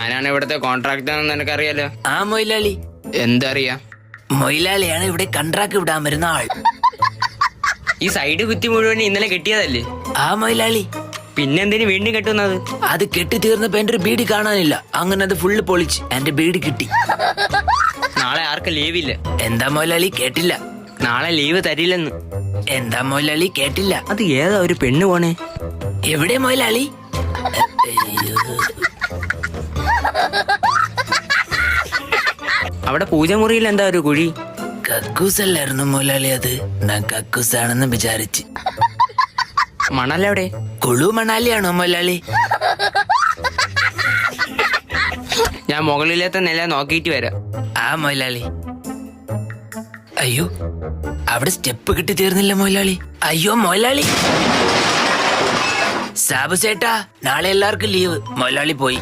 ഞാനാണ് ഇവിടുത്തെ കോൺട്രാക്ടർ ആണെന്ന് നിനക്കറിയാലോ. ആ മൊയിലാളി. എന്തറിയാ? മൊയിലാളിയാണ് ഇവിടെ കൺട്രാക്ട് വിടാൻ വരുന്ന ആൾ. ഈ സൈഡ് കുത്തി മുഴുവൻ ഇന്നലെ കെട്ടിയതല്ലേ? ആ മൊയിലാളി. പിന്നെന്തിനു വീണ്ടും കെട്ടുന്നത്? അത് കെട്ടി തീർന്നപ്പോ എന്റെ ഒരു ബീഡി കാണാനില്ല. അങ്ങനെ അത് ഫുള്ള് പൊളിച്ച് എന്റെ ബീഡി കിട്ടി. നാളെ ആർക്കും ലീവില്ല. എന്താ മൊയിലാളി കേട്ടില്ല? നാളെ ലീവ് തരില്ലെന്ന്. എന്താ മൊയിലാളി കേട്ടില്ല? അത് ഏതാ ഒരു പെണ്ണ് പോണേ? എവിടെ മൊയിലാളി? അവിടെ പൂജമുറിയിൽ എന്താ ഒരു കുഴി? കക്കൂസല്ലായിരുന്നു മൊയിലാളി. അത് ഞാൻ കക്കൂസാണെന്ന് വിചാരിച്ച്. മണലെവിടെ? കുളു മണാലിയാണോ മൊയിലാളി? ഞാൻ മുകളിലത്തെ നില നോക്കിയിട്ട് വരാം. ആ മൊയിലാളി. അയ്യോ, അവിടെ സ്റ്റെപ്പ് കിട്ടി തീർന്നില്ല മൊയിലാളി. അയ്യോ മൊയിലാളി. സാബു ചേട്ടാ, നാളെ എല്ലാവർക്കും ലീവ്. മൊയിലാളി പോയി.